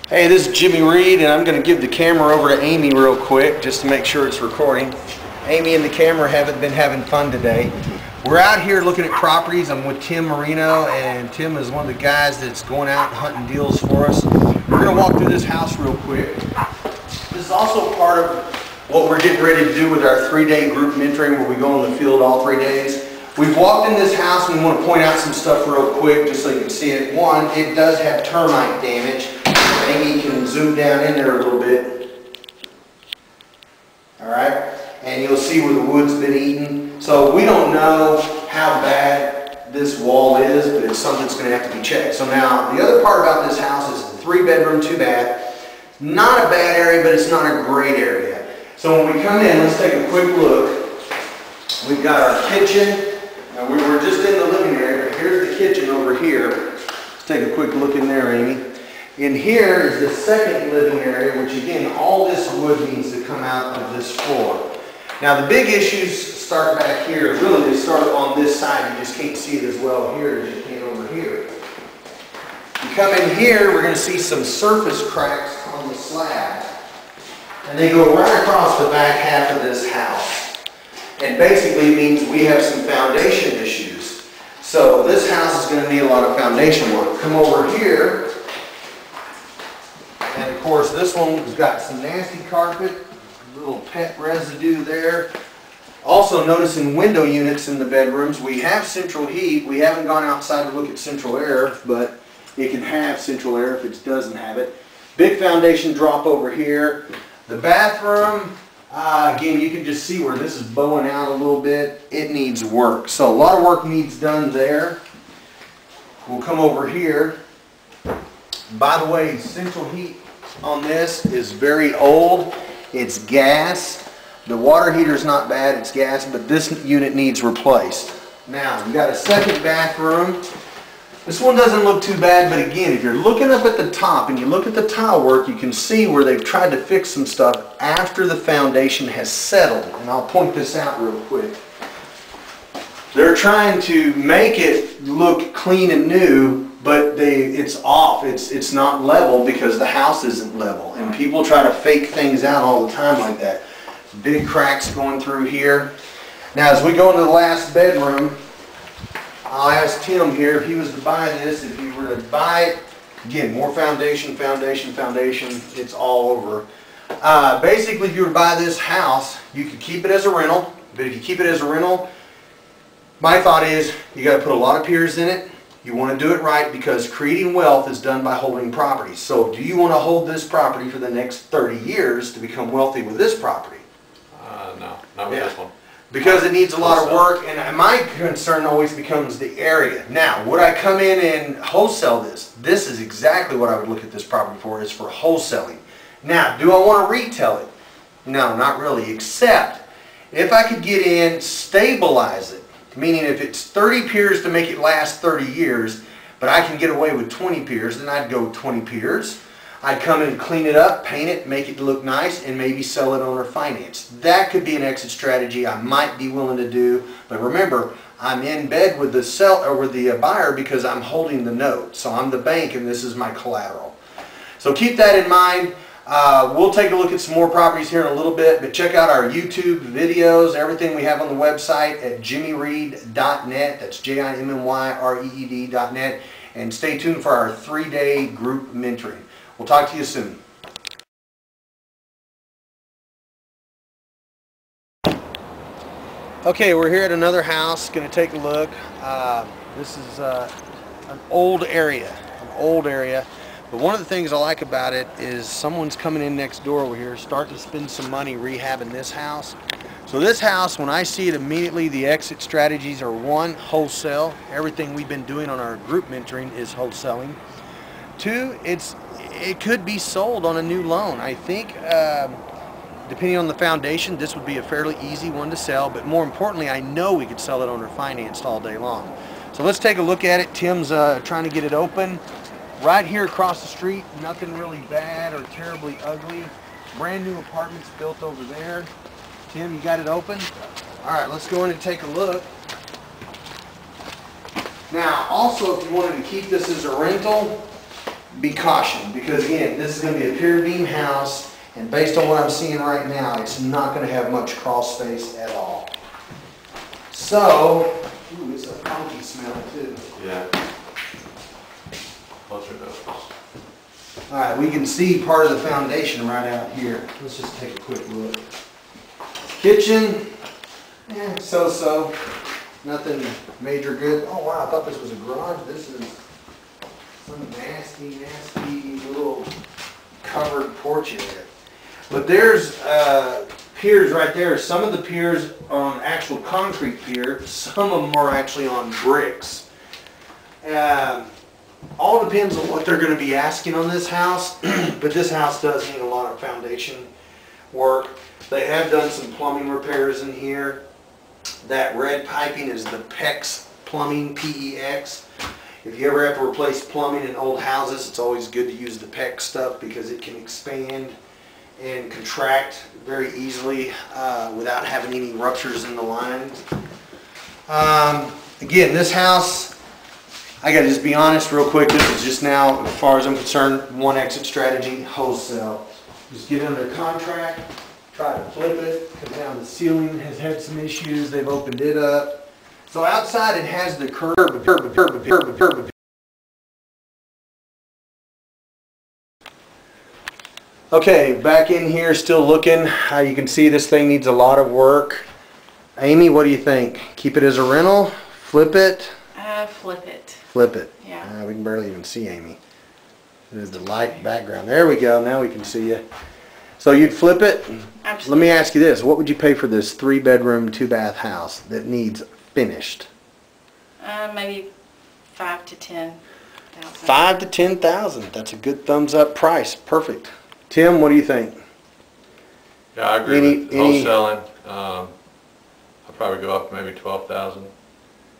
Hey, this is Jimmy Reed, and I'm going to give the camera over to Amy real quick just to make sure it's recording. Amy and the camera haven't been having fun today. We're out here looking at properties. I'm with Tim Marino, and Tim is one of the guys that's going out and hunting deals for us. We're going to walk through this house real quick. This is also part of what we're getting ready to do with our 3-day group mentoring where we go in the field all 3 days. We've walked in this house and we want to point out some stuff real quick just so you can see it. One, it does have termite damage. Amy can zoom down in there a little bit. Alright, and you'll see where the wood's been eaten. So we don't know how bad this wall is, but it's something that's going to have to be checked. So now, the other part about this house is a 3-bedroom, 2-bath. Not a bad area, but it's not a great area. So when we come in, let's take a quick look. We've got our kitchen. Now we were just in the living area, but here's the kitchen over here. Let's take a quick look in there, Amy. In here is the second living area, which again, all this wood needs to come out of this floor. Now the big issues start back here. Really, they start on this side. You just can't see it as well here as you can over here. You come in here, we're going to see some surface cracks on the slab. And they go right across the back half of this house. And basically means we have some foundation issues. So this house is going to need a lot of foundation work. Come over here. And of course this one's got some nasty carpet, a little pet residue there. Also noticing window units in the bedrooms. We have central heat. We haven't gone outside to look at central air, but it can have central air if it doesn't have it. Big foundation drop over here. The bathroom, again, you can just see where this is bowing out a little bit. It needs work. So a lot of work needs done there. We'll come over here. By the way, central heat on this is very old. It's gas. The water heater is not bad, it's gas, but this unit needs replaced. Now, we've got a second bathroom. This one doesn't look too bad, but again, if you're looking up at the top and you look at the tile work, you can see where they've tried to fix some stuff after the foundation has settled. And I'll point this out real quick. They're trying to make it look clean and new, but it's off. It's not level because the house isn't level. And people try to fake things out all the time like that. Big cracks going through here. Now as we go into the last bedroom, I'll ask Tim here if he was to buy this, if he were to buy it, again, more foundation, foundation, foundation, it's all over. Basically, if you were to buy this house, you could keep it as a rental, but if you keep it as a rental, my thought is you got to put a lot of piers in it. You want to do it right because creating wealth is done by holding property. So do you want to hold this property for the next 30 years to become wealthy with this property? No, not with this one. Because it needs a lot of work, and my concern always becomes the area. Now, would I come in and wholesale this? This is exactly what I would look at this property for, is for wholesaling. Now, do I want to retail it? No, not really, except if I could get in, stabilize it, meaning if it's 30 piers to make it last 30 years, but I can get away with 20 piers, then I'd go 20 piers. I'd come in and clean it up, paint it, make it look nice, and maybe sell it owner finance. That could be an exit strategy I might be willing to do. But remember, I'm in bed with the seller or with the buyer because I'm holding the note. So I'm the bank and this is my collateral. So keep that in mind. We'll take a look at some more properties here in a little bit, but check out our YouTube videos, everything we have on the website at jimmyreed.net. That's JIMMYREED.net. And stay tuned for our 3-day group mentoring. We'll talk to you soon. Okay, we're here at another house, going to take a look. This is an old area, but one of the things I like about it is someone's coming in next door over here, starting to spend some money rehabbing this house. So this house, when I see it immediately, the exit strategies are: 1, wholesale. Everything we've been doing on our group mentoring is wholesaling. 2, it could be sold on a new loan. I think depending on the foundation, this would be a fairly easy one to sell, but more importantly, I know we could sell it owner financed all day long. So let's take a look at it. Tim's trying to get it open. Right here across the street, nothing really bad or terribly ugly. Brand new apartments built over there. Tim, you got it open? All right, let's go in and take a look. Now, also, if you wanted to keep this as a rental, be cautioned, because again, this is going to be a pier beam house, and based on what I'm seeing right now, it's not going to have much crawl space at all. So, ooh, it's a funky smell too. Yeah. Closer to us. All right, we can see part of the foundation right out here. Let's just take a quick look. Kitchen, so-so. Nothing major good. Oh wow, I thought this was a garage. This is some nasty little covered porch area. But there's piers right there. Some of the piers are on actual concrete pier. Some of them are actually on bricks. All depends on what they're going to be asking on this house. But this house does need a lot of foundation work. They have done some plumbing repairs in here. That red piping is the PEX plumbing, P-E-X. If you ever have to replace plumbing in old houses, it's always good to use the PEX stuff because it can expand and contract very easily without having any ruptures in the lines. Again, this house, I gotta just be honest real quick, this is just now, as far as I'm concerned, one exit strategy, wholesale. Just get under contract, try to flip it, because now the ceiling has had some issues, they've opened it up. So outside it has the curb. Okay, back in here, still looking. You can see this thing needs a lot of work. Amy, what do you think? Keep it as a rental? Flip it? Flip it. Flip it. Yeah. We can barely even see Amy. There's the light background. There we go. Now we can see you. So you'd flip it? Absolutely. Let me ask you this. What would you pay for this 3-bedroom, 2-bath house that needs finished? Maybe 5 to 10,000. 5 to 10,000. That's a good thumbs up price. Perfect. Tim, what do you think? Yeah, I agree with wholesaling. I'll probably go up maybe 12,000.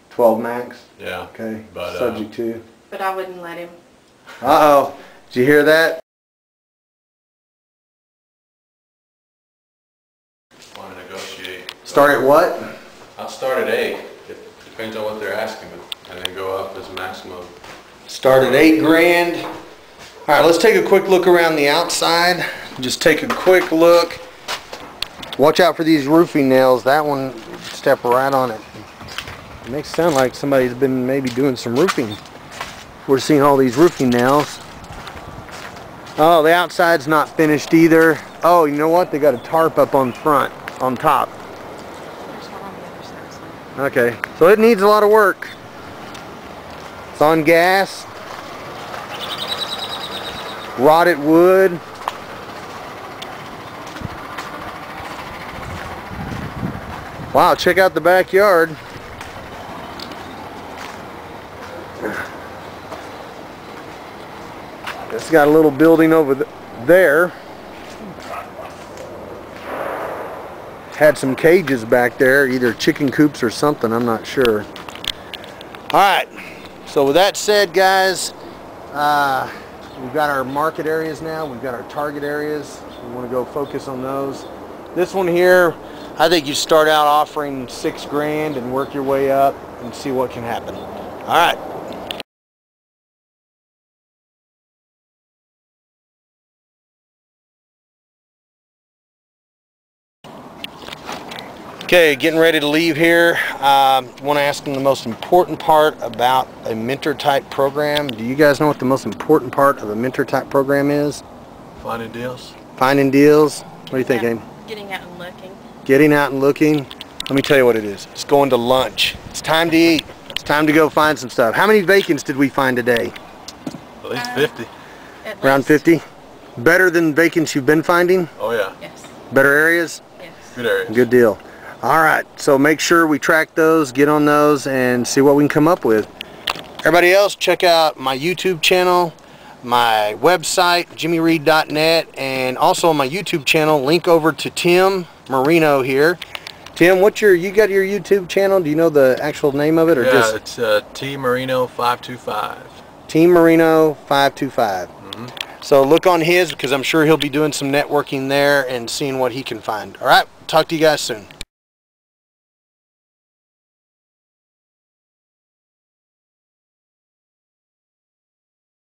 12 max? Yeah. Okay. But, subject to? But I wouldn't let him. Uh-oh. Did you hear that? Want to negotiate. Start at what? I'll start at 8. It depends on what they're asking, and then go up as a maximum. Start at 8 grand. All right, let's take a quick look around the outside. Just take a quick look. Watch out for these roofing nails. That one, step right on it. It makes it sound like somebody's been maybe doing some roofing. We're seeing all these roofing nails. Oh, the outside's not finished either. Oh, you know what? They got a tarp up on front, on top. There's one on the other side. Okay, so it needs a lot of work. It's on gas. Rotted wood. Wow, check out the backyard. It's got a little building over there. Had some cages back there, either chicken coops or something, I'm not sure. Alright, so with that said, guys, we've got our market areas now, we've got our target areas. We want to go focus on those. This one here, I think you start out offering 6 grand and work your way up and see what can happen. Alright. Okay, getting ready to leave here. Want to ask them the most important part about a mentor type program. Do you guys know what the most important part of a mentor type program is? Finding deals. Finding deals. What do you think, Aim? Getting out and looking. Getting out and looking. Let me tell you what it is. It's going to lunch. It's time to eat. It's time to go find some stuff. How many vacants did we find today? At least 50. At Around least. 50? Better than vacants you've been finding? Oh yeah. Yes. Better areas? Yes. Good area. Good deal. All right, so make sure we track those, get on those, and see what we can come up with. Everybody else, check out my YouTube channel, my website, jimmyreed.net, and also on my YouTube channel, link over to Tim Marino here. Tim, you got your YouTube channel? Do you know the actual name of it? Or Yeah, just it's T Marino 525. Team Marino 525. So look on his, because I'm sure he'll be doing some networking there and seeing what he can find. All right, talk to you guys soon.